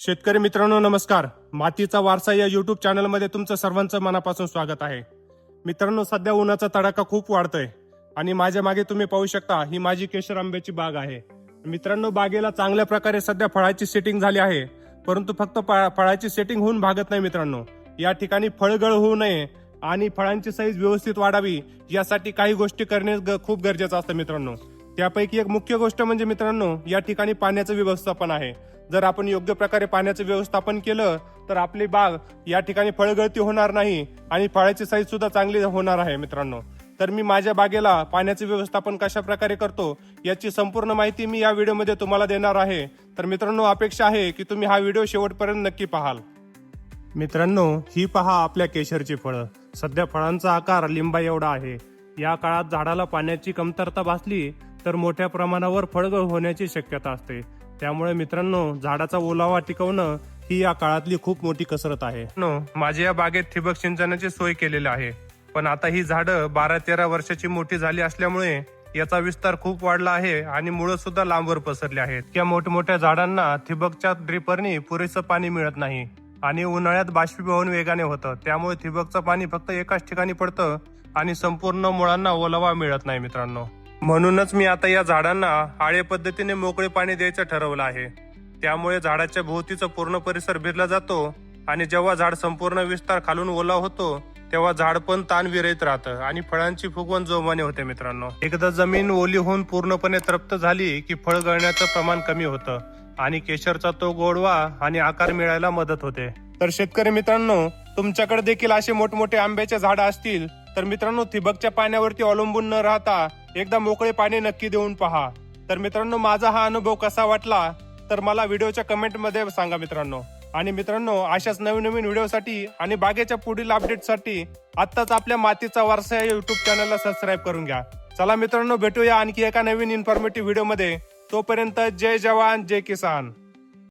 शेतकरी मित्रांनो नमस्कार. मातीचा वारसा या युट्यूब चॅनलमध्ये तुमचं सर्वांचं मनापासून स्वागत आहे. मित्रांनो, सध्या उन्हाचा तडाखा खूप वाढतोय आणि माझ्या मागे तुम्ही पाहू शकता ही माझी केशर आंब्याची बाग आहे. मित्रांनो, बागेला चांगल्या प्रकारे सध्या फळाची सेटिंग झाली आहे, परंतु फक्त फळाची सेटिंग होऊन भागत नाही. मित्रांनो, या ठिकाणी फळगळ होऊ नये आणि फळांची साईज व्यवस्थित वाढावी यासाठी काही गोष्टी करणे खूप गरजेचं असतं. मित्रांनो, त्यापैकी एक मुख्य गोष्ट म्हणजे मित्रांनो या ठिकाणी पाण्याचं व्यवस्थापन आहे. जर आपण योग्य प्रकारे पाण्याचं व्यवस्थापन केलं तर आपली बाग या ठिकाणी फळगळती होणार नाही आणि फळाची साईज सुद्धा चांगली होणार आहे. मित्रांनो, तर मी माझ्या बागेला पाण्याचे व्यवस्थापन कशा प्रकारे करतो याची संपूर्ण माहिती मी या व्हिडिओमध्ये तुम्हाला देणार आहे. तर मित्रांनो, अपेक्षा आहे की तुम्ही हा व्हिडिओ शेवटपर्यंत नक्की पाहाल. मित्रांनो, ही पहा आपल्या केशरची फळं. सध्या फळांचा आकार लिंबा एवढा आहे. या काळात झाडाला पाण्याची कमतरता भासली तर मोठ्या प्रमाणावर फळगळ होण्याची शक्यता असते. त्यामुळे मित्रांनो, झाडाचा ओलावा टिकवणं ही या काळातली खूप मोठी कसरत आहे. माझ्या या बागेत ठिबक सिंचनाची सोय केलेली आहे, पण आता ही झाडं 12-13 वर्षाची मोठी झाली असल्यामुळे याचा विस्तार खूप वाढला आहे आणि मुळं सुद्धा लांबवर पसरली आहेत. त्या मोठमोठ्या झाडांना ठिबकच्या ड्रिपरनी पुरेसं पाणी मिळत नाही आणि उन्हाळ्यात बाष्पीभवन वेगाने होतं. त्यामुळे ठिबकचं पाणी फक्त एकाच ठिकाणी पडतं आणि संपूर्ण मुळांना ओलावा मिळत नाही. मित्रांनो, म्हणूनच मी आता या झाडांना आळे पद्धतीने मोकळे पाणी द्यायचं ठरवलं आहे. त्यामुळे झाडाच्या भोवतीचा पूर्ण परिसर भिरला जातो आणि जेव्हा झाड संपूर्ण विस्तार खालून ओला होतो तेव्हा झाड पण ताण विरहित राहतं आणि फळांची फुगवण जोमाने होते. मित्रांनो, एकदा जमीन ओली होऊन पूर्णपणे तृप्त झाली की फळ गळण्याचं प्रमाण कमी होतं आणि केशरचा तो गोडवा आणि आकार मिळायला मदत होते. तर शेतकरी मित्रांनो, तुमच्याकडे देखील असे मोठमोठे आंब्याचे झाड असतील तर मित्रांनो, ठिबकच्या पाण्यावरती अवलंबून न राहता एकदा मोकळे पाणी नक्की देऊन पहा. तर मित्रांनो, माझा हा अनुभव कसा वाटला तर मला व्हिडिओच्या कमेंट मध्ये सांगा. मित्रांनो, आणि मित्रांनो, अशाच नवीन नवीन व्हिडिओसाठी आणि बागेच्या पुढील अपडेटसाठी आत्ताच आपल्या मातीचा वारसा या युट्यूब चॅनलला सबस्क्राईब करून घ्या. चला मित्रांनो, भेटूया आणखी एका नवीन इन्फॉर्मेटिव्ह व्हिडिओ मध्ये. तोपर्यंत जय जवान जय किसान.